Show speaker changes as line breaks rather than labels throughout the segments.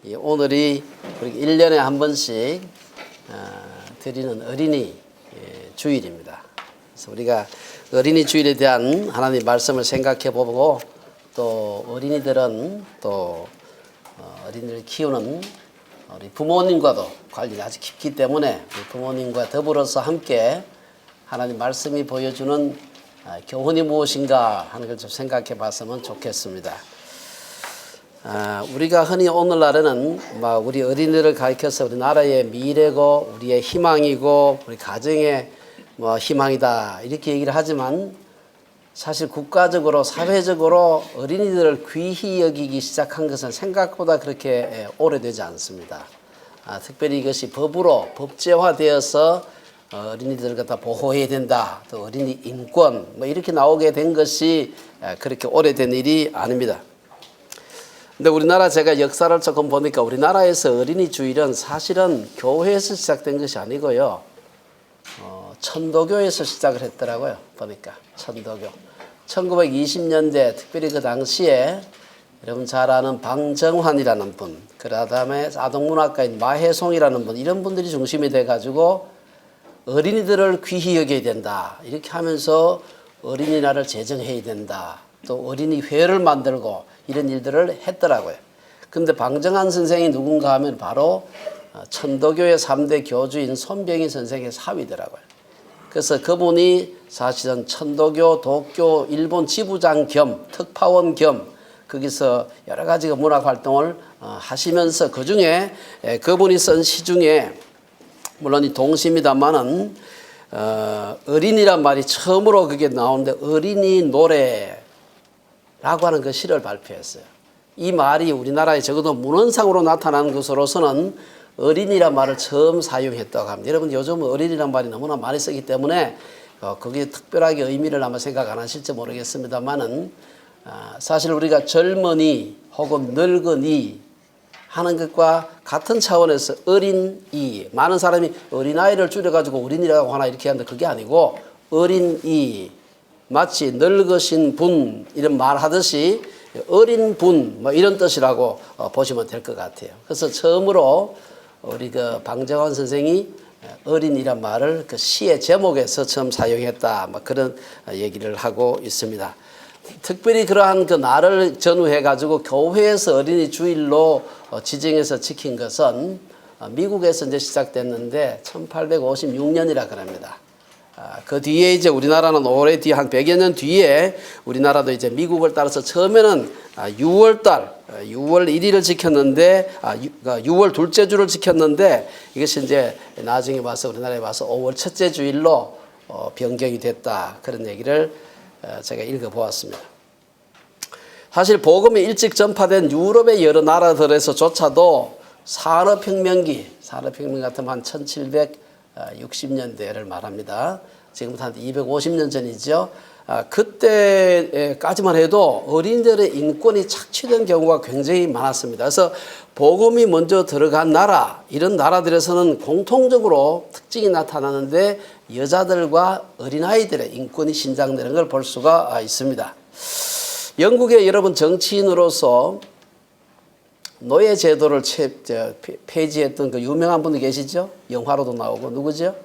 오늘이 우리 1년에 한 번씩 드리는 어린이 주일입니다. 그래서 우리가 어린이 주일에 대한 하나님 말씀을 생각해 보고 또 어린이들은 또 어린이를 키우는 우리 부모님과도 관련이 아주 깊기 때문에 우리 부모님과 더불어서 함께 하나님 말씀이 보여주는 교훈이 무엇인가 하는 걸 좀 생각해 봤으면 좋겠습니다. 우리가 흔히 오늘날에는 우리 어린이들을 가리켜서 우리 나라의 미래고 우리의 희망이고 우리 가정의 희망이다 이렇게 얘기를 하지만 사실 국가적으로 사회적으로 어린이들을 귀히 여기기 시작한 것은 생각보다 그렇게 오래되지 않습니다. 특별히 이것이 법으로 법제화되어서 어린이들을 갖다 보호해야 된다. 또 어린이 인권 이렇게 나오게 된 것이 그렇게 오래된 일이 아닙니다. 근데 우리나라 제가 역사를 조금 보니까 우리나라에서 어린이 주일은 사실은 교회에서 시작된 것이 아니고요. 천도교에서 시작을 했더라고요. 보니까 천도교. 1920년대 특별히 그 당시에 여러분 잘 아는 방정환이라는 분, 그 다음에 아동문학가인 마혜송이라는 분, 이런 분들이 중심이 돼가지고 어린이들을 귀히 여겨야 된다. 이렇게 하면서 어린이날을 제정해야 된다. 또 어린이회를 만들고 이런 일들을 했더라고요. 근데 방정환 선생이 누군가 하면 바로 천도교의 3대 교주인 손병희 선생의 사위더라고요. 그래서 그분이 사실은 천도교, 도교, 일본 지부장 겸 특파원 겸 거기서 여러 가지 문학 활동을 하시면서 그 중에 그분이 쓴 시 중에 물론 이 동시입니다만은 어린이란 말이 처음으로 그게 나오는데 어린이 노래라고 하는 그 시를 발표했어요. 이 말이 우리나라에 적어도 문헌상으로 나타난 것으로서는 어린이란 말을 처음 사용했다고 합니다. 여러분 요즘 어린이란 말이 너무나 많이 쓰기 때문에 거기에 특별하게 의미를 아마 생각 안 하실지 모르겠습니다만은 사실 우리가 젊은이 혹은 늙은이 하는 것과 같은 차원에서 어린이, 많은 사람이 어린아이를 줄여가지고 어린이라고 하나 이렇게 하는데 그게 아니고 어린이, 마치 늙으신 분 이런 말 하듯이 어린 분 이런 뜻이라고 보시면 될 것 같아요. 그래서 처음으로 우리 그 방정환 선생이 어린이란 말을 그 시의 제목에서 처음 사용했다 그런 얘기를 하고 있습니다. 특별히 그러한 그 날을 전후해 가지고 교회에서 어린이 주일로 지정해서 지킨 것은 미국에서 이제 시작됐는데 1856년이라 그럽니다. 그 뒤에 이제 우리나라는 오래 뒤에 한 100여 년 뒤에 우리나라도 이제 미국을 따라서 처음에는 6월 1일을 지켰는데 6월 둘째 주를 지켰는데 이것이 이제 나중에 와서 우리나라에 와서 5월 첫째 주일로 변경이 됐다. 그런 얘기를 제가 읽어보았습니다. 사실 복음이 일찍 전파된 유럽의 여러 나라들에서조차도 산업혁명 같으면 한 1760년대를 말합니다. 지금부터 한 250년 전이죠. 그때까지만 해도 어린이들의 인권이 착취된 경우가 굉장히 많았습니다. 그래서 복음이 먼저 들어간 나라, 이런 나라들에서는 공통적으로 특징이 나타나는데 여자들과 어린아이들의 인권이 신장되는 걸 볼 수가 있습니다. 영국의 여러분 정치인으로서 노예 제도를 폐지했던 그 유명한 분이 계시죠? 영화로도 나오고 누구죠?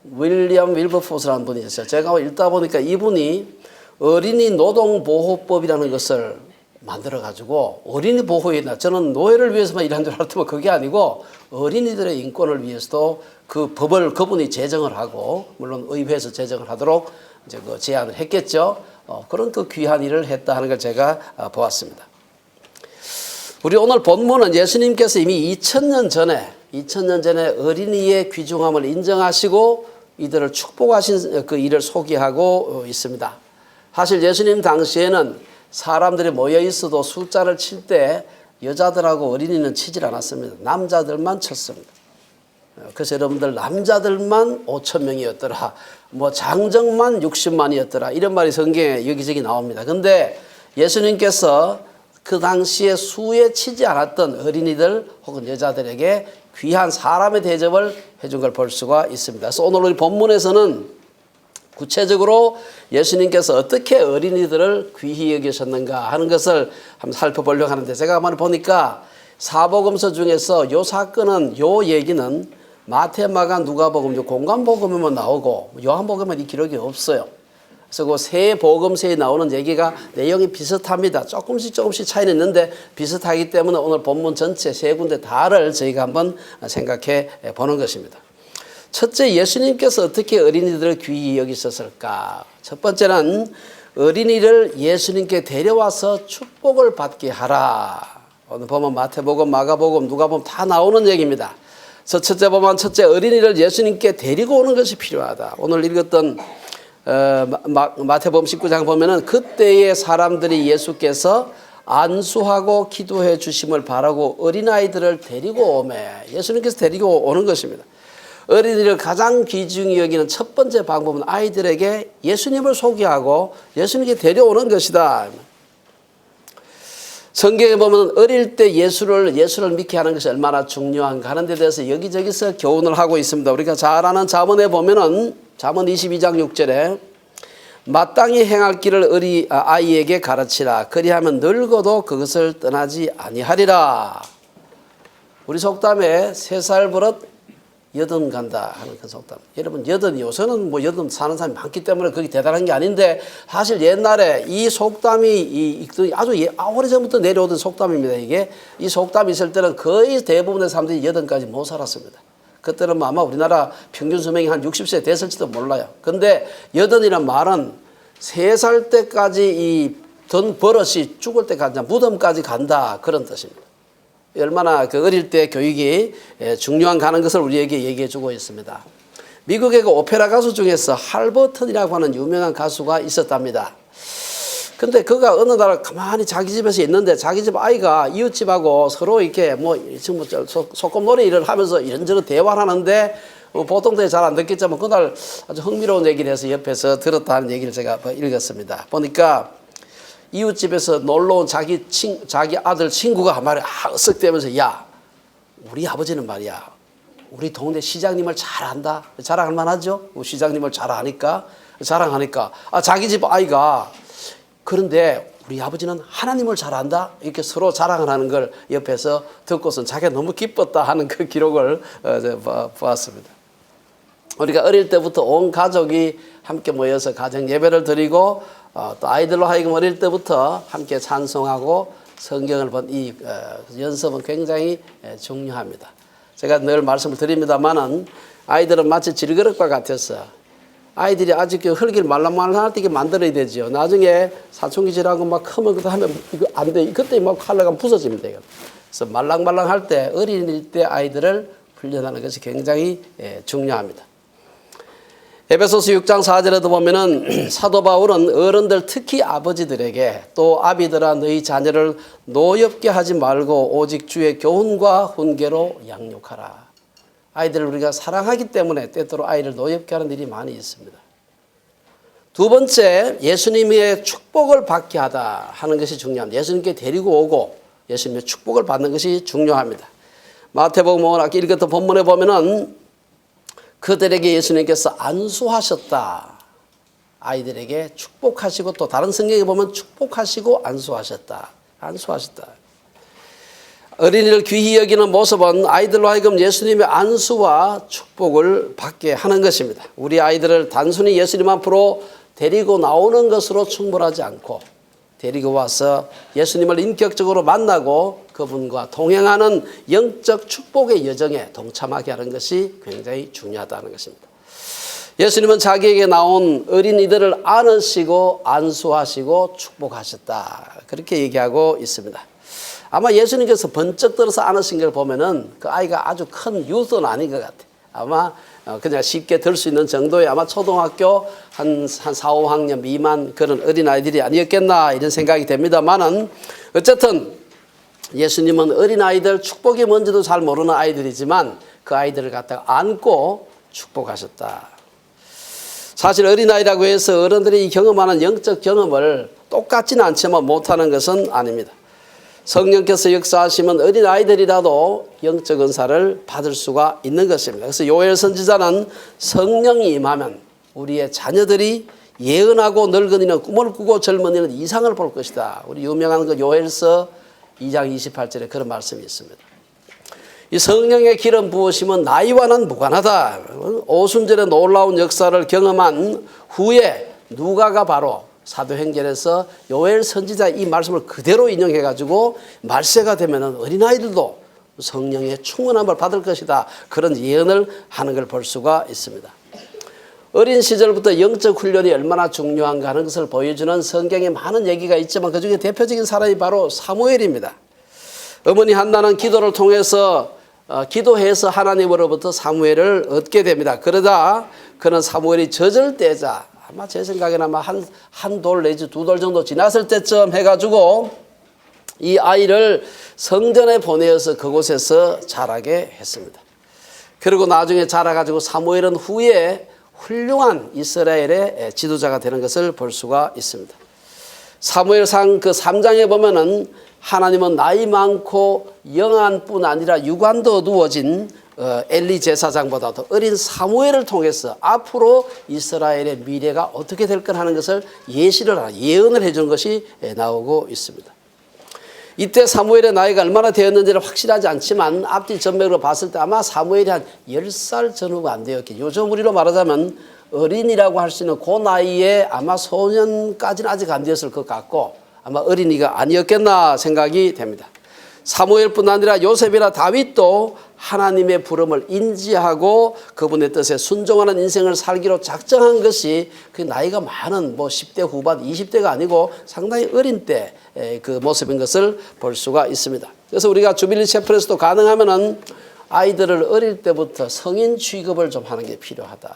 윌리엄 윌버포스라는 분이 있어요. 제가 읽다 보니까 이분이 어린이 노동보호법이라는 것을 만들어가지고 어린이 보호에 저는 노예를 위해서만 일한 줄 알았더니 그게 아니고 어린이들의 인권을 위해서도 그 법을 그분이 제정을 하고 물론 의회에서 제정을 하도록 이제 그 제안을 했겠죠. 그런 그 귀한 일을 했다 하는 걸 제가 보았습니다. 우리 오늘 본문은 예수님께서 이미 2000년 전에 어린이의 귀중함을 인정하시고 이들을 축복하신 그 일을 소개하고 있습니다. 사실 예수님 당시에는 사람들이 모여 있어도 숫자를 칠 때 여자들하고 어린이는 치질 않았습니다. 남자들만 쳤습니다. 그래서 여러분들 남자들만 5,000명이었더라. 장정만 60만이었더라. 이런 말이 성경에 여기저기 나옵니다. 근데 예수님께서 그 당시에 수에 치지 않았던 어린이들 혹은 여자들에게 귀한 사람의 대접을 해준 걸 볼 수가 있습니다. 그래서 오늘 우리 본문에서는 구체적으로 예수님께서 어떻게 어린이들을 귀히 여기셨는가 하는 것을 한번 살펴보려고 하는데 제가 한번 보니까 사복음서 중에서 요 사건은 요 얘기는 마태, 마가, 누가복음, 공관복음에만 나오고 요한복음은 이 기록이 없어요. 그래서 그 세 복음서에 나오는 얘기가 내용이 비슷합니다. 조금씩 차이는 있는데 비슷하기 때문에 오늘 본문 전체 세 군데 다를 저희가 한번 생각해 보는 것입니다. 첫째, 예수님께서 어떻게 어린이들을 귀히 여기셨을까? 첫 번째는 어린이를 예수님께 데려와서 축복을 받게 하라. 오늘 보면 마태복음, 마가복음, 누가복음 다 나오는 얘기입니다. 그래서 첫째 어린이를 예수님께 데리고 오는 것이 필요하다. 오늘 읽었던 마태복음 19장 보면은 그때의 사람들이 예수께서 안수하고 기도해 주심을 바라고 어린아이들을 데리고 오매. 예수님께서 데리고 오는 것입니다. 어린이를 가장 귀중히 여기는 첫 번째 방법은 아이들에게 예수님을 소개하고 예수님께 데려오는 것이다. 성경에 보면 어릴 때 예수를 믿게 하는 것이 얼마나 중요한가 하는 데 대해서 여기저기서 교훈을 하고 있습니다. 우리가 잘 아는 잠언에 보면은 잠언 22장 6절에 마땅히 행할 길을 아이에게 가르치라. 그리하면 늙어도 그것을 떠나지 아니하리라. 우리 속담에 3살 버릇 여든 간다 하는 그 속담. 여러분 여든이 요새는 뭐 여든 사는 사람이 많기 때문에 그게 대단한 게 아닌데 사실 옛날에 이 속담이 아주 오래전부터 내려오던 속담입니다. 이게 이 속담이 있을 때는 거의 대부분의 사람들이 여든까지 못 살았습니다. 그때는 아마 우리나라 평균 수명이 한 60세 됐을지도 몰라요. 근데 여든이란 말은 3살 때까지 이 든 버릇이 죽을 때까지 무덤까지 간다 그런 뜻입니다. 얼마나 그 어릴 때 교육이 중요한가 하는 것을 우리에게 얘기해 주고 있습니다. 미국의 그 오페라 가수 중에서 할버튼이라고 하는 유명한 가수가 있었답니다. 근데 그가 어느 날 가만히 자기 집에서 있는데 자기 집 아이가 이웃집하고 서로 이렇게 소꿉놀이 일을 하면서 이런저런 대화를 하는데 보통 때 잘 안 듣겠지만 그날 아주 흥미로운 얘기를 해서 옆에서 들었다는 얘기를 제가 읽었습니다. 보니까 이웃집에서 놀러온 자기 아들 친구가 한 말에 으쓱대면서 야, 우리 아버지는 말이야 우리 동네 시장님을 잘 안다. 자랑할 만하죠. 시장님을 잘 아니까 자랑하니까 자기 집 아이가 그런데 우리 아버지는 하나님을 잘 안다. 이렇게 서로 자랑을 하는 걸 옆에서 듣고선 자기가 너무 기뻤다 하는 그 기록을 보았습니다. 우리가 어릴 때부터 온 가족이 함께 모여서 가정 예배를 드리고 또 아이들로 하여금 어릴 때부터 함께 찬송하고 성경을 본 이 연습은 굉장히 중요합니다. 제가 늘 말씀을 드립니다만은 아이들은 마치 질그릇과 같아서 아이들이 아직 흙을 말랑말랑할 때 만들어야 되죠. 나중에 사춘기 지나고 막 크면 그거 하면 이거 안 돼. 그때 막 칼라가 부서집니다. 그래서 말랑말랑할 때 어린일 때 아이들을 훈련하는 것이 굉장히 중요합니다. 에베소서 6장 4절에도 보면은 사도 바울은 어른들 특히 아버지들에게 또 아비들아 너희 자녀를 노엽게 하지 말고 오직 주의 교훈과 훈계로 양육하라. 아이들을 우리가 사랑하기 때문에 때때로 아이를 노엽게 하는 일이 많이 있습니다. 두 번째, 예수님의 축복을 받게 하다 하는 것이 중요합니다. 예수님께 데리고 오고 예수님의 축복을 받는 것이 중요합니다. 마태복음 아까 읽었던 본문에 보면은 그들에게 예수님께서 안수하셨다. 아이들에게 축복하시고 또 다른 성경에 보면 축복하시고 안수하셨다. 안수하셨다. 어린이를 귀히 여기는 모습은 아이들로 하여금 예수님의 안수와 축복을 받게 하는 것입니다. 우리 아이들을 단순히 예수님 앞으로 데리고 나오는 것으로 충분하지 않고 데리고 와서 예수님을 인격적으로 만나고 그분과 동행하는 영적 축복의 여정에 동참하게 하는 것이 굉장히 중요하다는 것입니다. 예수님은 자기에게 나온 어린이들을 안으시고 안수하시고 축복하셨다. 그렇게 얘기하고 있습니다. 아마 예수님께서 번쩍 들어서 안으신 걸 보면은 그 아이가 아주 큰 유소는 아닌 것 같아요. 아마 그냥 쉽게 들 수 있는 정도의 아마 초등학교 한 4, 5학년 미만 그런 어린아이들이 아니었겠나 이런 생각이 됩니다만은 어쨌든 예수님은 어린아이들 축복이 뭔지도 잘 모르는 아이들이지만 그 아이들을 갖다가 안고 축복하셨다. 사실 어린아이라고 해서 어른들이 경험하는 영적 경험을 똑같지는 않지만 못하는 것은 아닙니다. 성령께서 역사하시면 어린아이들이라도 영적 은사를 받을 수가 있는 것입니다. 그래서 요엘 선지자는 성령이 임하면 우리의 자녀들이 예언하고 늙은이는 꿈을 꾸고 젊은이는 이상을 볼 것이다. 우리 유명한 그 요엘서 2장 28절에 그런 말씀이 있습니다. 이 성령의 기름 부으심은 나이와는 무관하다. 오순절의 놀라운 역사를 경험한 후에 누가가 바로 사도행전에서 요엘 선지자 이 말씀을 그대로 인용해가지고 말세가 되면 어린아이들도 성령의 충만함을 받을 것이다. 그런 예언을 하는 걸 볼 수가 있습니다. 어린 시절부터 영적 훈련이 얼마나 중요한가 하는 것을 보여주는 성경에 많은 얘기가 있지만 그중에 대표적인 사람이 바로 사무엘입니다. 어머니 한나는 기도를 통해서 기도해서 하나님으로부터 사무엘을 얻게 됩니다. 그러다 그는 사무엘이 젖을 때자 아마 제 생각에는 아마 한 돌 내지 두 돌 정도 지났을 때쯤 해가지고 이 아이를 성전에 보내어서 그곳에서 자라게 했습니다. 그리고 나중에 자라가지고 사무엘은 후에 훌륭한 이스라엘의 지도자가 되는 것을 볼 수가 있습니다. 사무엘상 그 3장에 보면은 하나님은 나이 많고 영한 뿐 아니라 육안도 어두워진 엘리 제사장보다도 어린 사무엘을 통해서 앞으로 이스라엘의 미래가 어떻게 될 걸 하는 것을 예언을 해주는 것이 나오고 있습니다. 이때 사무엘의 나이가 얼마나 되었는지는 확실하지 않지만 앞뒤 전맥으로 봤을 때 아마 사무엘이 한 10살 전후가 안 되었겠죠. 요즘 우리로 말하자면 어린이라고 할 수 있는 그 나이에 아마 소년까지는 아직 안 되었을 것 같고 아마 어린이가 아니었겠나 생각이 됩니다. 사무엘뿐 아니라 요셉이나 다윗도 하나님의 부름을 인지하고 그분의 뜻에 순종하는 인생을 살기로 작정한 것이 그 나이가 많은 10대 후반 20대가 아니고 상당히 어린 때 그 모습인 것을 볼 수가 있습니다. 그래서 우리가 주빌리 채플에서도 가능하면은 아이들을 어릴 때부터 성인 취급을 좀 하는 게 필요하다.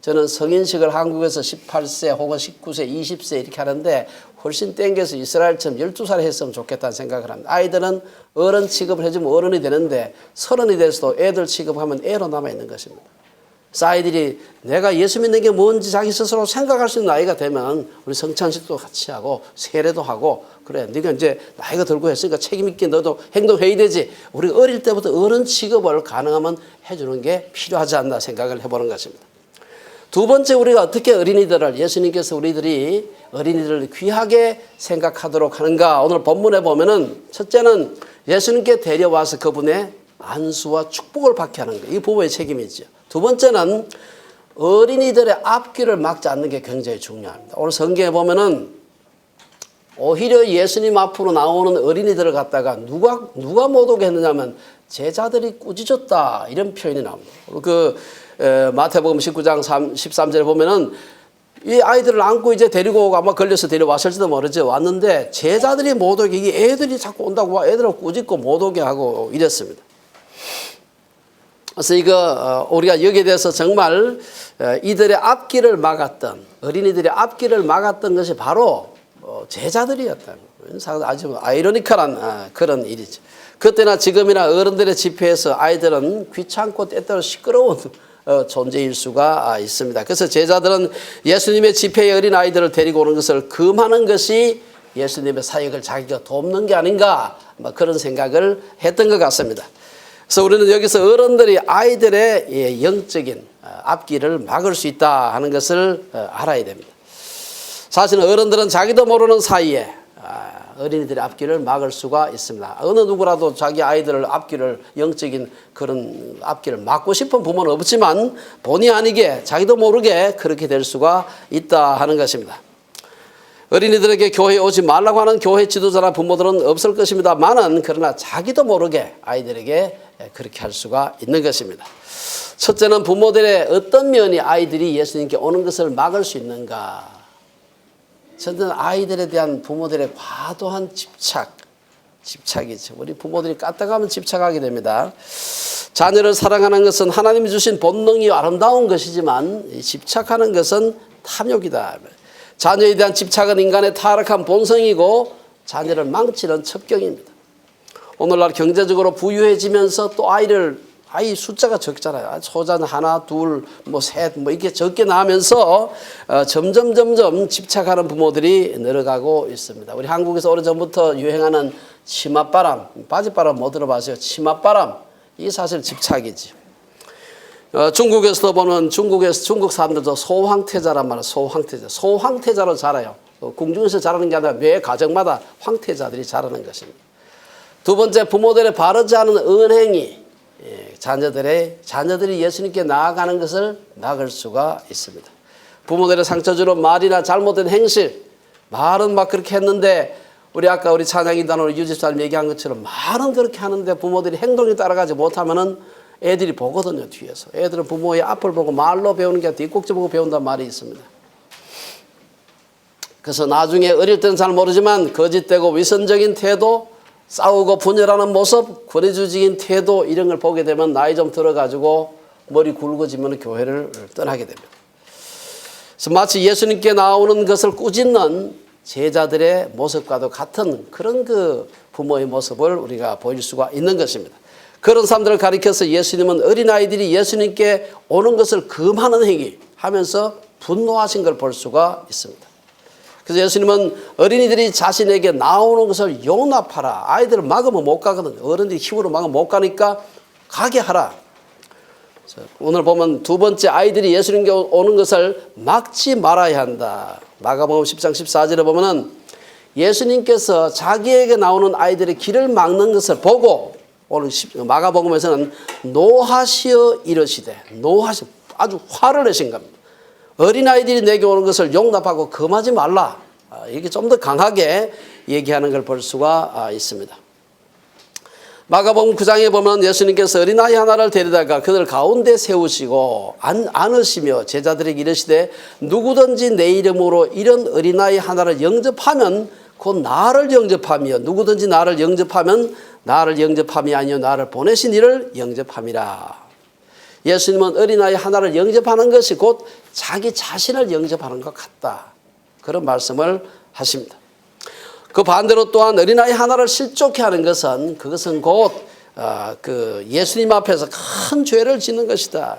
저는 성인식을 한국에서 18세 혹은 19세, 20세 이렇게 하는데 훨씬 땡겨서 이스라엘처럼 12살 했으면 좋겠다는 생각을 합니다. 아이들은 어른 취급을 해주면 어른이 되는데 30이 돼서도 애들 취급하면 애로 남아있는 것입니다. 그래서 아이들이 내가 예수 믿는 게 뭔지 자기 스스로 생각할 수 있는 나이가 되면 우리 성찬식도 같이 하고 세례도 하고 그래 네가 이제 나이가 들고 했으니까 책임있게 너도 행동해야 되지. 우리 어릴 때부터 어른 취급을 가능하면 해주는 게 필요하지 않나 생각을 해보는 것입니다. 두 번째 우리가 어떻게 어린이들을 예수님께서 우리들이 어린이들을 귀하게 생각하도록 하는가 오늘 본문에 보면은 첫째는 예수님께 데려와서 그분의 안수와 축복을 받게 하는 것. 이 부모의 책임이죠. 두 번째는 어린이들의 앞길을 막지 않는 게 굉장히 중요합니다. 오늘 성경에 보면은 오히려 예수님 앞으로 나오는 어린이들을 갖다가 누가 못 오게 했느냐면 제자들이 꾸짖었다 이런 표현이 나옵니다. 그 마태복음 19장 13절에 보면은 이 아이들을 안고 이제 데리고 아마 걸려서 데려왔을지도 모르죠. 왔는데 제자들이 못 오게 이 애들이 자꾸 온다고 애들을 꾸짖고 못 오게 하고 이랬습니다. 그래서 이거 우리가 여기에 대해서 정말 이들의 앞길을 막았던 어린이들의 앞길을 막았던 것이 바로 제자들이었다. 아주 아이러니컬한 그런 일이죠. 그때나 지금이나 어른들의 집회에서 아이들은 귀찮고 때때로 시끄러운 존재일 수가 있습니다. 그래서 제자들은 예수님의 집회에 어린 아이들을 데리고 오는 것을 금하는 것이 예수님의 사역을 자기가 돕는 게 아닌가 그런 생각을 했던 것 같습니다. 그래서 우리는 여기서 어른들이 아이들의 영적인 앞길을 막을 수 있다 하는 것을 알아야 됩니다. 사실은 어른들은 자기도 모르는 사이에 어린이들의 앞길을 막을 수가 있습니다. 어느 누구라도 자기 아이들을 앞길을 영적인 그런 앞길을 막고 싶은 부모는 없지만 본의 아니게 자기도 모르게 그렇게 될 수가 있다 하는 것입니다. 어린이들에게 교회에 오지 말라고 하는 교회 지도자나 부모들은 없을 것입니다만은 그러나 자기도 모르게 아이들에게 그렇게 할 수가 있는 것입니다. 첫째는 부모들의 어떤 면이 아이들이 예수님께 오는 것을 막을 수 있는가. 저는 아이들에 대한 부모들의 과도한 집착이죠. 우리 부모들이 까딱하면 집착하게 됩니다. 자녀를 사랑하는 것은 하나님이 주신 본능이 아름다운 것이지만 집착하는 것은 탐욕이다. 자녀에 대한 집착은 인간의 타락한 본성이고 자녀를 망치는 첩경입니다. 오늘날 경제적으로 부유해지면서 또 아이 숫자가 적잖아요. 소자는 하나, 둘, 셋, 이렇게 적게 나면서 점점 집착하는 부모들이 늘어가고 있습니다. 우리 한국에서 오래전부터 유행하는 치맛바람, 바지바람 못 들어봤어요? 치맛바람, 이게 사실 집착이지. 중국에서도 보면 중국 사람들도 소황태자란 말이에요. 소황태자로 자라요. 궁중에서 자라는 게 아니라 매 가정마다 황태자들이 자라는 것입니다. 두 번째, 부모들의 바르지 않은 은행이 자녀들이 예수님께 나아가는 것을 막을 수가 있습니다. 부모들의 상처 주는 말이나 잘못된 행실, 말은 막 그렇게 했는데 우리 아까 우리 찬양인단으로 유집사님 얘기한 것처럼 말은 그렇게 하는데 부모들이 행동이 따라가지 못하면은 애들이 보거든요, 뒤에서. 애들은 부모의 앞을 보고 말로 배우는 게 아니라 뒷꼭지 보고 배운다는 말이 있습니다. 그래서 나중에 어릴 때는 잘 모르지만 거짓되고 위선적인 태도, 싸우고 분열하는 모습, 권위주의적인 태도 이런 걸 보게 되면 나이 좀 들어가지고 머리 굵어지면 교회를 떠나게 됩니다. 그래서 마치 예수님께 나오는 것을 꾸짖는 제자들의 모습과도 같은 그런 그 부모의 모습을 우리가 보일 수가 있는 것입니다. 그런 사람들을 가리켜서 예수님은 어린아이들이 예수님께 오는 것을 금하는 행위 하면서 분노하신 걸 볼 수가 있습니다. 그래서 예수님은 어린이들이 자신에게 나오는 것을 용납하라. 아이들을 막으면 못 가거든요. 어른들이 힘으로 막으면 못 가니까 가게 하라. 오늘 보면 두 번째, 아이들이 예수님께 오는 것을 막지 말아야 한다. 마가복음 10장 14절에 보면은 예수님께서 자기에게 나오는 아이들의 길을 막는 것을 보고 오늘 마가복음에서는 노하시어 이르시되, 아주 화를 내신 겁니다. 어린아이들이 내게 오는 것을 용납하고 금하지 말라. 이렇게 좀 더 강하게 얘기하는 걸 볼 수가 있습니다. 마가복음 9장에 보면 예수님께서 어린아이 하나를 데려다가 그들 가운데 세우시고 안으시며 제자들에게 이르시되 누구든지 내 이름으로 이런 어린아이 하나를 영접하면 곧 나를 영접하며 누구든지 나를 영접하면 나를 영접함이 아니요 나를 보내신 이를 영접함이라. 예수님은 어린아이 하나를 영접하는 것이 곧 자기 자신을 영접하는 것 같다. 그런 말씀을 하십니다. 그 반대로 또한 어린아이 하나를 실족해 하는 것은 그것은 곧 예수님 앞에서 큰 죄를 짓는 것이다.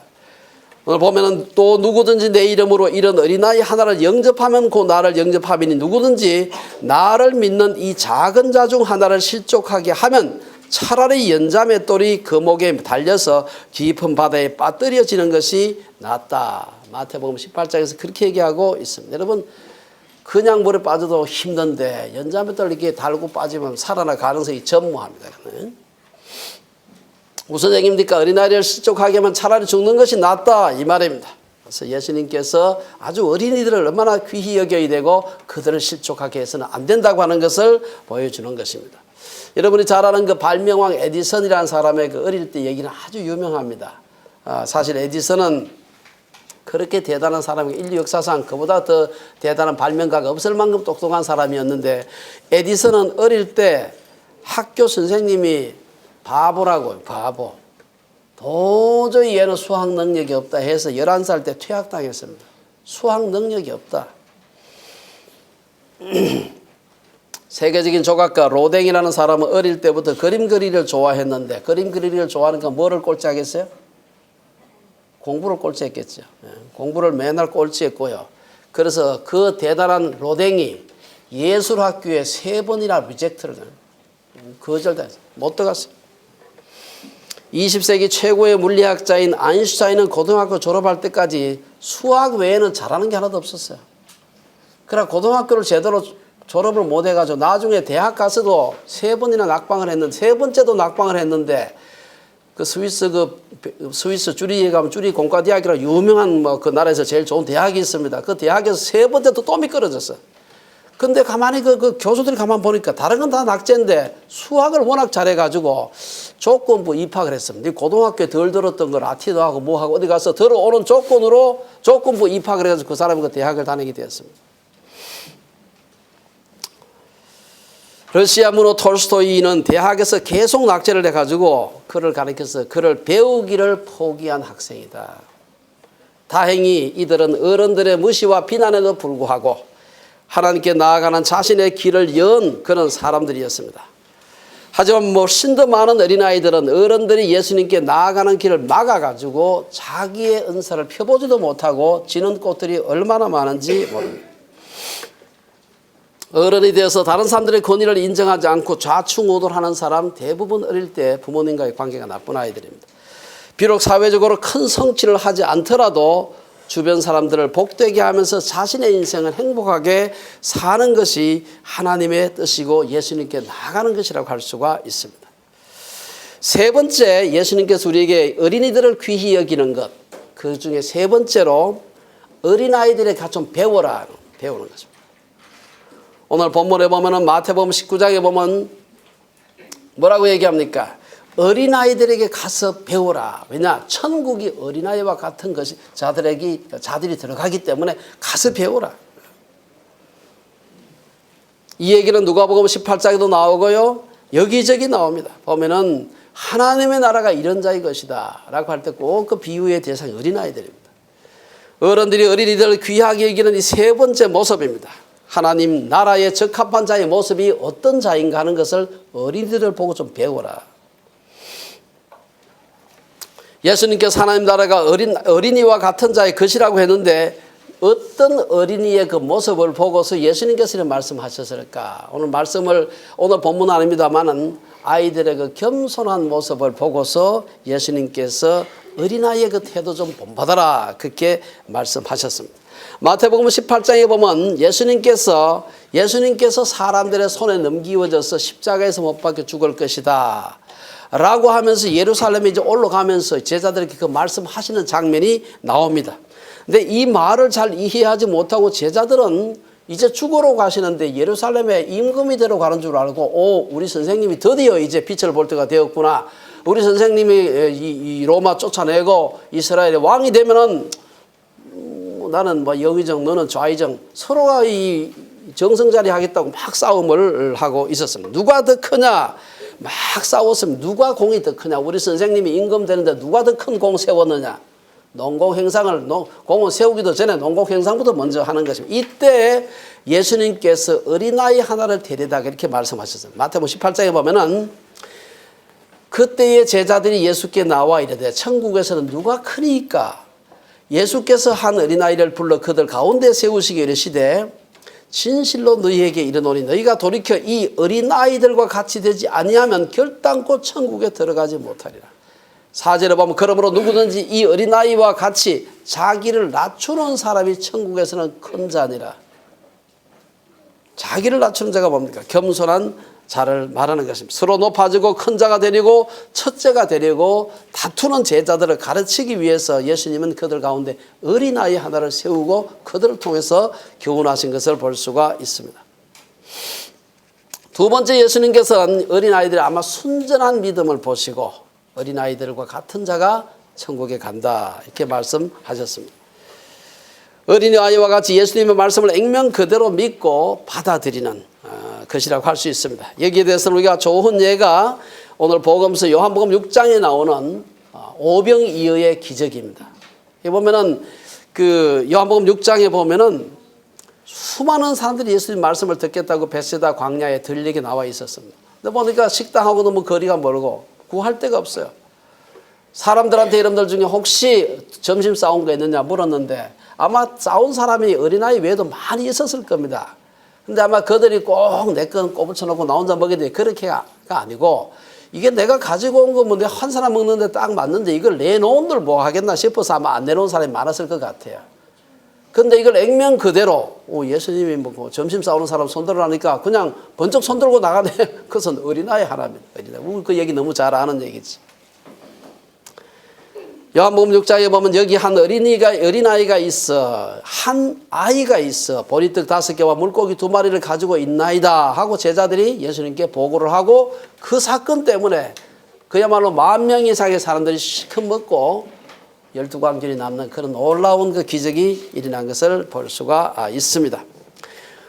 오늘 보면은 또 누구든지 내 이름으로 이런 어린아이 하나를 영접하면 곧 나를 영접하리니 누구든지 나를 믿는 이 작은 자 중 하나를 실족하게 하면 차라리 연자매 똘이 그 목에 달려서 깊은 바다에 빠뜨려지는 것이 낫다. 마태복음 18장에서 그렇게 얘기하고 있습니다. 여러분, 그냥 물에 빠져도 힘든데 연자매 똘 이렇게 달고 빠지면 살아날 가능성이 전무합니다. 무슨 얘기입니까? 어린아이를 실족하게 하면 차라리 죽는 것이 낫다, 이 말입니다. 그래서 예수님께서 아주 어린이들을 얼마나 귀히 여겨야 되고 그들을 실족하게 해서는 안 된다고 하는 것을 보여주는 것입니다. 여러분이 잘 아는 그 발명왕 에디슨이라는 사람의 그 어릴 때 얘기는 아주 유명합니다. 사실 에디슨은 그렇게 대단한 사람이 인류 역사상 그보다 더 대단한 발명가가 없을 만큼 똑똑한 사람이었는데 에디슨은 어릴 때 학교 선생님이 바보라고요. 바보. 도저히 얘는 수학 능력이 없다 해서 11살 때 퇴학당했습니다. 수학 능력이 없다. 세계적인 조각가 로댕이라는 사람은 어릴 때부터 그림 그리기를 좋아했는데 그림 그리기를 좋아하니까 뭐를 꼴찌하겠어요? 공부를 꼴찌했겠죠. 공부를 맨날 꼴찌했고요. 그래서 그 대단한 로댕이 예술학교에 3번이나 리젝트를 거절당했어요. 못 들어갔어요. 20세기 최고의 물리학자인 아인슈타인은 고등학교 졸업할 때까지 수학 외에는 잘하는 게 하나도 없었어요. 그러나 고등학교를 제대로 졸업을 못 해가지고 나중에 대학 가서도 3번이나 낙방을 했는데 3번째도 낙방을 했는데 그 스위스 쭈리히에 가면 쭈리 공과대학이라 유명한 그 나라에서 제일 좋은 대학이 있습니다. 그 대학에서 3번째도 또 미끄러졌어요. 근데 가만히 그 교수들이 가만 보니까 다른 건 다 낙제인데 수학을 워낙 잘해가지고 조건부 입학을 했습니다. 고등학교에 덜 들었던 걸 아티도 하고 뭐 하고 어디 가서 들어오는 조건으로 조건부 입학을 해가지고 그 사람이 그 대학을 다니게 되었습니다. 러시아 문호 톨스토이는 대학에서 계속 낙제를 해가지고 그를 가르쳐서 그를 배우기를 포기한 학생이다. 다행히 이들은 어른들의 무시와 비난에도 불구하고 하나님께 나아가는 자신의 길을 연 그런 사람들이었습니다. 하지만 훨씬 더 많은 어린아이들은 어른들이 예수님께 나아가는 길을 막아가지고 자기의 은사를 펴보지도 못하고 지는 꽃들이 얼마나 많은지 모릅니다. 어른이 되어서 다른 사람들의 권위를 인정하지 않고 좌충우돌하는 사람 대부분 어릴 때 부모님과의 관계가 나쁜 아이들입니다. 비록 사회적으로 큰 성취를 하지 않더라도 주변 사람들을 복되게 하면서 자신의 인생을 행복하게 사는 것이 하나님의 뜻이고 예수님께 나아가는 것이라고 할 수가 있습니다. 세 번째, 예수님께서 우리에게 어린이들을 귀히 여기는 것, 그 중에 세 번째로 어린아이들에게 좀 배우는 것입니다. 오늘 본문에 보면은 마태복음 19장에 보면 뭐라고 얘기합니까? 어린아이들에게 가서 배우라. 왜냐? 천국이 어린아이와 같은 것이 자들이 들어가기 때문에 가서 배우라. 이 얘기는 누가복음 18장에도 나오고요. 여기저기 나옵니다. 보면은 하나님의 나라가 이런 자의 것이다 라고 할 때 꼭 그 비유의 대상이 어린아이들입니다. 어른들이 어린이들을 귀하게 여기는 이 세 번째 모습입니다. 하나님 나라에 적합한 자의 모습이 어떤 자인가 하는 것을 어린이들을 보고 좀 배워라. 예수님께서 하나님 나라가 어린이와 같은 자의 것이라고 했는데 어떤 어린이의 그 모습을 보고서 예수님께서 이런 말씀하셨을까? 오늘 본문 아닙니다만은 아이들의 그 겸손한 모습을 보고서 예수님께서 어린아이의 그 태도 좀 본받아라. 그렇게 말씀하셨습니다. 마태복음 18장에 보면 예수님께서 사람들의 손에 넘기워져서 십자가에서 못 박혀 죽을 것이다 라고 하면서 예루살렘에 이제 올라가면서 제자들에게 그 말씀하시는 장면이 나옵니다. 근데 이 말을 잘 이해하지 못하고 제자들은 이제 죽으러 가시는데 예루살렘에 임금이대로 가는 줄 알고 우리 선생님이 드디어 이제 빛을 볼 때가 되었구나. 우리 선생님이 이 로마 쫓아내고 이스라엘의 왕이 되면은 나는 뭐 영의정 너는 좌의정 서로가 이 정승자리 하겠다고 막 싸움을 하고 있었습니다. 누가 더 크냐 막 싸웠으면 누가 공이 더 크냐. 우리 선생님이 임금 되는데 누가 더 큰 공 세웠느냐. 농공 행상을 공을 세우기도 전에 농공 행상부터 먼저 하는 것입니다. 이때 예수님께서 어린아이 하나를 데려다가 이렇게 말씀하셨어요. 마태복음 18장에 보면은 그때의 제자들이 예수께 나와 이르되 천국에서는 누가 크니까 예수께서 한 어린아이를 불러 그들 가운데 세우시기 이르시되 진실로 너희에게 이르노니 너희가 돌이켜 이 어린아이들과 같이 되지 아니하면 결단코 천국에 들어가지 못하리라. 4절에 보면 그러므로 누구든지 이 어린아이와 같이 자기를 낮추는 사람이 천국에서는 큰 자니라. 자기를 낮추는 자가 뭡니까? 겸손한 자를 말하는 것입니다. 서로 높아지고 큰 자가 되려고 첫째가 되려고 다투는 제자들을 가르치기 위해서 예수님은 그들 가운데 어린아이 하나를 세우고 그들을 통해서 교훈하신 것을 볼 수가 있습니다. 두 번째, 예수님께서는 어린아이들이 아마 순전한 믿음을 보시고 어린아이들과 같은 자가 천국에 간다 이렇게 말씀하셨습니다. 어린아이와 같이 예수님의 말씀을 액면 그대로 믿고 받아들이는 것이라고 할 수 있습니다. 여기에 대해서는 우리가 좋은 예가 오늘 복음서 요한복음 6장에 나오는 오병이어의 기적입니다. 여기 보면은 그 요한복음 6장에 보면은 수많은 사람들이 예수님 말씀을 듣겠다고 베세다 광야에 들리게 나와 있었습니다. 근데 보니까 식당하고 너무 거리가 멀고 구할 데가 없어요. 사람들한테 여러분들 중에 혹시 점심 싸운 거 있느냐 물었는데 아마 싸운 사람이 어린아이 외에도 많이 있었을 겁니다. 근데 아마 그들이 꼭 내 건 꼬부쳐놓고 나 혼자 먹여야 돼. 그렇게가 아니고 이게 내가 가지고 온 거 뭐 내가 한 사람 먹는데 딱 맞는데 이걸 내놓은들 뭐 하겠나 싶어서 아마 안 내놓은 사람이 많았을 것 같아요. 근데 이걸 액면 그대로 예수님이 뭐 점심 싸우는 사람 손들으라니까 그냥 번쩍 손들고 나가네. 그것은 어린아이 하나입니다. 어린아이. 그 얘기 너무 잘 아는 얘기지. 요한복음 6장에 보면 여기 한 어린아이가 있어. 한 아이가 있어. 보리떡 5개와 물고기 2마리를 가지고 있나이다 하고 제자들이 예수님께 보고를 하고 그 사건 때문에 그야말로 10,000명 이상의 사람들이 실컷 먹고 12광절이 남는 그런 놀라운 그 기적이 일어난 것을 볼 수가 있습니다.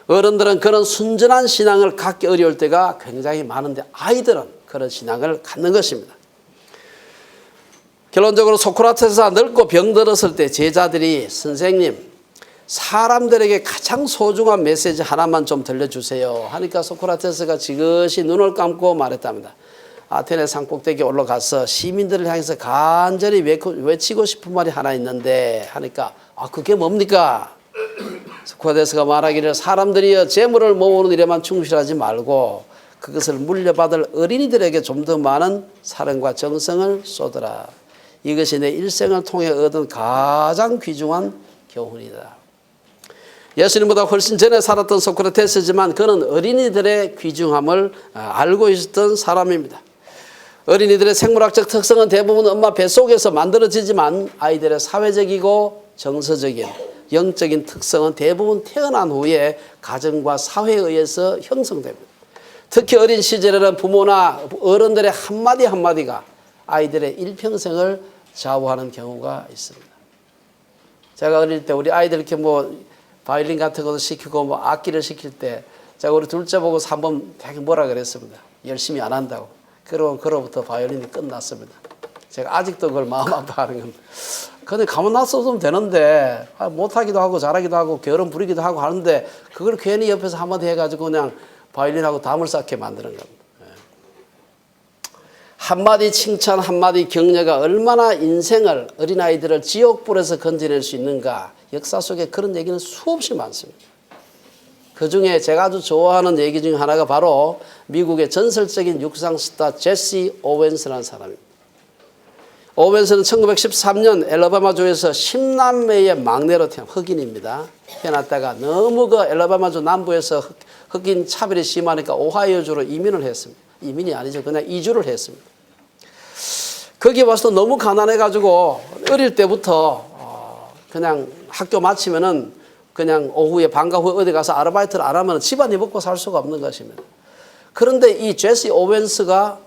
어른들은 그런 순전한 신앙을 갖기 어려울 때가 굉장히 많은데 아이들은 그런 신앙을 갖는 것입니다. 결론적으로 소크라테스가 늙고 병들었을 때 제자들이 선생님 사람들에게 가장 소중한 메시지 하나만 좀 들려주세요 하니까 소크라테스가 지그시 눈을 감고 말했답니다. 아테네 산꼭대기에 올라가서 시민들을 향해서 간절히 외치고 싶은 말이 하나 있는데 하니까 그게 뭡니까? 소크라테스가 말하기를 사람들이 재물을 모으는 일에만 충실하지 말고 그것을 물려받을 어린이들에게 좀 더 많은 사랑과 정성을 쏟아라. 이것이 내 일생을 통해 얻은 가장 귀중한 교훈이다. 예수님보다 훨씬 전에 살았던 소크라테스지만 그는 어린이들의 귀중함을 알고 있었던 사람입니다. 어린이들의 생물학적 특성은 대부분 엄마 뱃속에서 만들어지지만 아이들의 사회적이고 정서적인 영적인 특성은 대부분 태어난 후에 가정과 사회에 의해서 형성됩니다. 특히 어린 시절에는 부모나 어른들의 한마디 한마디가 아이들의 일평생을 좌우하는 경우가 있습니다. 제가 어릴 때 우리 아이들 이렇게 뭐 바이올린 같은 것도 시키고 뭐 악기를 시킬 때 제가 우리 둘째 보고 한번 되게 뭐라 그랬습니다. 열심히 안 한다고. 그로부터 바이올린이 끝났습니다. 제가 아직도 그걸 마음 아파하는 겁니다. 근데 가만 놨어도 되는데 못하기도 하고 잘하기도 하고 게으름 부리기도 하고 하는데 그걸 괜히 옆에서 한마디 해가지고 그냥 바이올린하고 담을 쌓게 만드는 겁니다. 한마디 칭찬, 한마디 격려가 얼마나 인생을 어린아이들을 지옥불에서 건져낼 수 있는가. 역사 속에 그런 얘기는 수없이 많습니다. 그중에 제가 아주 좋아하는 얘기 중에 하나가 바로 미국의 전설적인 육상 스타 제시 오웬스라는 사람입니다. 오웬스는 1913년 엘라바마주에서 10남매의 막내로 흑인입니다. 태어났다가 너무 그 엘라바마주 남부에서 흑인 차별이 심하니까 오하이오주로 이민을 했습니다. 이민이 아니죠. 그냥 이주를 했습니다. 거기 와서 너무 가난해가지고 어릴 때부터 그냥 학교 마치면은 그냥 오후에 방과 후에 어디 가서 아르바이트를 안 하면 집안이 먹고 살 수가 없는 것입니다. 그런데 이 제시 오웬스가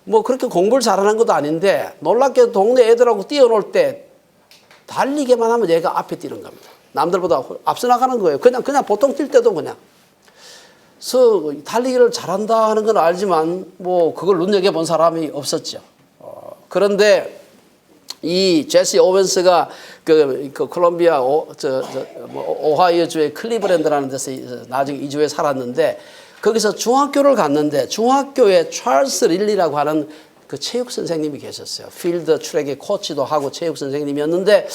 뭐 그렇게 공부를 잘하는 것도 아닌데 놀랍게도 동네 애들하고 뛰어놀 때 달리기만 하면 얘가 앞에 뛰는 겁니다. 남들보다 앞서 나가는 거예요. 그냥 보통 뛸 때도 그냥. 그래서 달리기를 잘한다 하는 건 알지만 뭐 그걸 눈여겨본 사람이 없었죠. 그런데 이 제시 오웬스가 그 콜롬비아 오하이오주의 클리브랜드라는 데서 나중에 이주해 살았는데 거기서 중학교를 갔는데 중학교에 찰스 릴리라고 하는 그 체육 선생님이 계셨어요. 필드 트랙의 코치도 하고 체육 선생님이었는데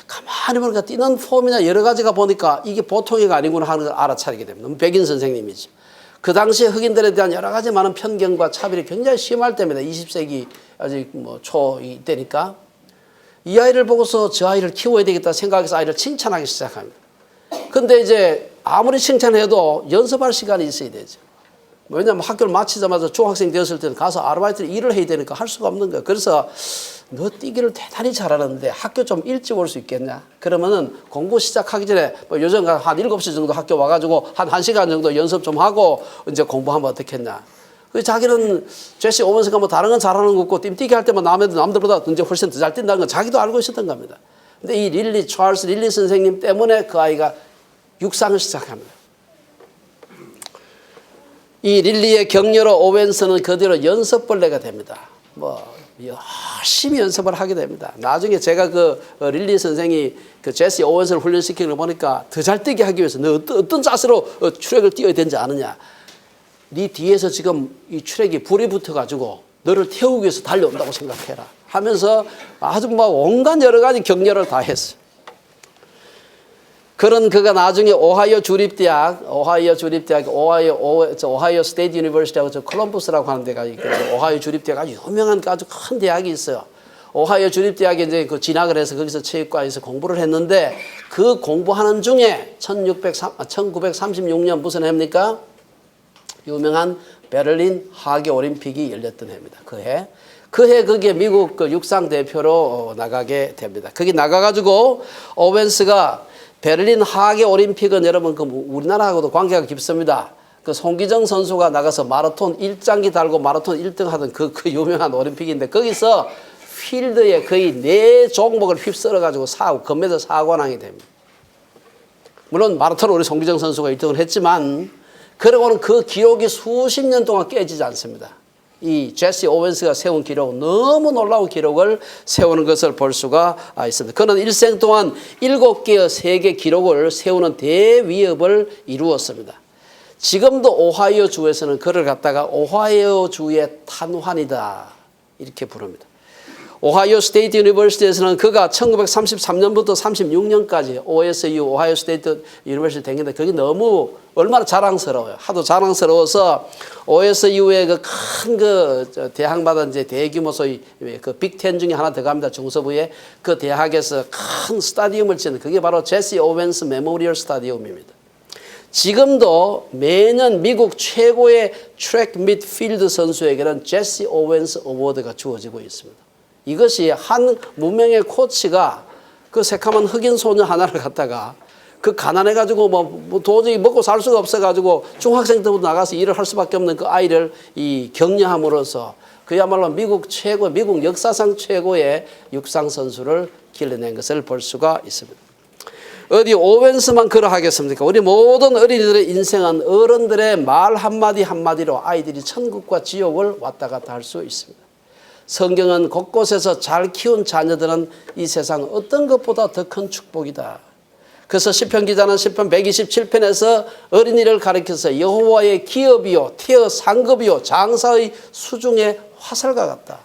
가만히 보니까 뛰는 폼이나 여러 가지가 보니까 이게 보통이가 아니구나 하는 걸 알아차리게 됩니다. 백인 선생님이죠. 그 당시에 흑인들에 대한 여러 가지 많은 편견과 차별이 굉장히 심할 때입니다. 20세기 아직 뭐 초이 때니까 이 아이를 보고서 저 아이를 키워야 되겠다 생각해서 아이를 칭찬하기 시작합니다. 근데 이제 아무리 칭찬해도 연습할 시간이 있어야 되죠. 왜냐하면 학교를 마치자마자 중학생 되었을 때는 가서 아르바이트를 일을 해야 되니까 할 수가 없는 거예요. 그래서 너 뛰기를 대단히 잘하는데 학교 좀 일찍 올 수 있겠냐? 그러면은 공부 시작하기 전에 뭐 요즘 한 7시 정도 학교 와가지고 한 1시간 정도 연습 좀 하고 이제 공부하면 어떻겠냐? 자기는 제시 오웬스가 뭐 다른 건 잘하는 거 없고 띠뛰기 할 때만 남들보다 이제 훨씬 더 잘 뛴다는 건 자기도 알고 있었던 겁니다. 근데 이 찰스 릴리 선생님 때문에 그 아이가 육상을 시작합니다. 이 릴리의 격려로 오웬스는 그대로 연습벌레가 됩니다. 뭐 열심히 연습을 하게 됩니다. 나중에 제가 그 릴리 선생이 그 제시 오웬스를 훈련시키는 걸 보니까 더 잘 뛰게 하기 위해서 너 어떤 자세로 트랙을 뛰어야 되는지 아느냐? 네 뒤에서 지금 이 트랙이 불이 붙어가지고 너를 태우기 위해서 달려온다고 생각해라 하면서 아주 막 온갖 여러 가지 격려를 다 했어. 그런 그가 나중에 오하이오 주립대학 오하이오 스테이트 유니버시티하고 저 콜럼버스라고 하는 데가 있거든요. 오하이오 주립대학 아주 유명한 아주 큰 대학이 있어요. 오하이오 주립대학에 이제 그 진학을 해서 거기서 체육과에서 공부를 했는데 그 공부하는 중에 1936년 무슨 해입니까? 유명한 베를린 하계 올림픽이 열렸던 해입니다. 그 해 거기에 미국 그 육상 대표로 나가게 됩니다. 거기 나가가지고 오웬스가 베를린 하계 올림픽은 여러분 그 우리나라하고도 관계가 깊습니다. 그 송기정 선수가 나가서 마라톤 1장기 달고 마라톤 1등 하던 그 유명한 올림픽인데 거기서 필드에 거의 4종목을 휩쓸어가지고 금메달 사관왕이 됩니다. 물론 마라톤 우리 송기정 선수가 1등을 했지만 그러고는 그 기록이 수십 년 동안 깨지지 않습니다. 이 제시 오웬스가 세운 기록, 너무 놀라운 기록을 세우는 것을 볼 수가 있습니다. 그는 일생 동안 7개의 세계 기록을 세우는 대위협을 이루었습니다. 지금도 오하이오 주에서는 그를 갖다가 오하이오 주의 탄환이다 이렇게 부릅니다. 오하이오 스테이트 유니버시티에서는 그가 1933년부터 36년까지 OSU 오하이오 스테이트 유니버시티 다녔는데 그게 너무 얼마나 자랑스러워요. 하도 자랑스러워서 OSU의 그 큰 대학마다 이제 대규모 소위 그 빅10 중에 하나 들어갑니다. 중서부에 그 대학에서 큰 스타디움을 짓는 그게 바로 제시 오웬스 메모리얼 스타디움입니다. 지금도 매년 미국 최고의 트랙 및 필드 선수에게는 제시 오웬스 어워드가 주어지고 있습니다. 이것이 한 무명의 코치가 그 새카만 흑인 소녀 하나를 갖다가 그 가난해가지고 뭐 도저히 먹고 살 수가 없어가지고 중학생 때부터 나가서 일을 할 수밖에 없는 그 아이를 이 격려함으로써 그야말로 미국 역사상 최고의 육상 선수를 길러낸 것을 볼 수가 있습니다. 어디 오웬스만 그러하겠습니까? 우리 모든 어린이들의 인생은 어른들의 말 한마디 한마디로 아이들이 천국과 지옥을 왔다 갔다 할 수 있습니다. 성경은 곳곳에서 잘 키운 자녀들은 이 세상 어떤 것보다 더 큰 축복이다. 그래서 시편 기자는 시편 127편에서 어린이를 가리켜서 여호와의 기업이요 태어 상급이요 장사의 수중의 화살과 같다.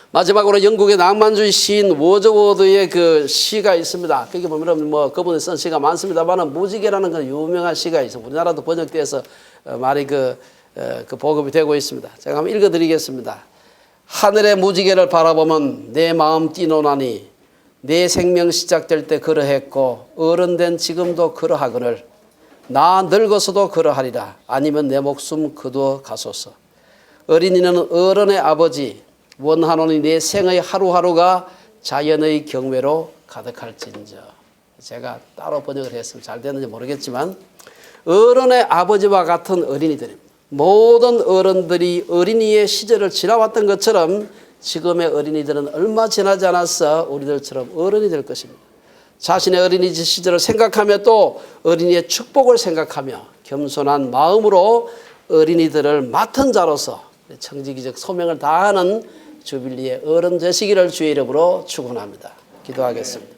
마지막으로 영국의 낭만주의 시인 워즈워드의 그 시가 있습니다. 거기 보면 뭐 그분이 쓴 시가 많습니다만 무지개라는 그 유명한 시가 있어요. 우리나라도 번역돼서 많이 그 보급이 되고 있습니다. 제가 한번 읽어드리겠습니다. 하늘의 무지개를 바라보면 내 마음 뛰노나니 내 생명 시작될 때 그러했고 어른된 지금도 그러하거늘 나 늙어서도 그러하리라. 아니면 내 목숨 그도 가소서. 어린이는 어른의 아버지 원하노니 내 생의 하루하루가 자연의 경외로 가득할진저. 제가 따로 번역을 했으면 잘 됐는지 모르겠지만 어른의 아버지와 같은 어린이들입니다. 모든 어른들이 어린이의 시절을 지나왔던 것처럼 지금의 어린이들은 얼마 지나지 않아서 우리들처럼 어른이 될 것입니다. 자신의 어린이 시절을 생각하며 또 어린이의 축복을 생각하며 겸손한 마음으로 어린이들을 맡은 자로서 청지기적 소명을 다하는 주빌리의 어른 되시기를 주의 이름으로 축원합니다. 기도하겠습니다.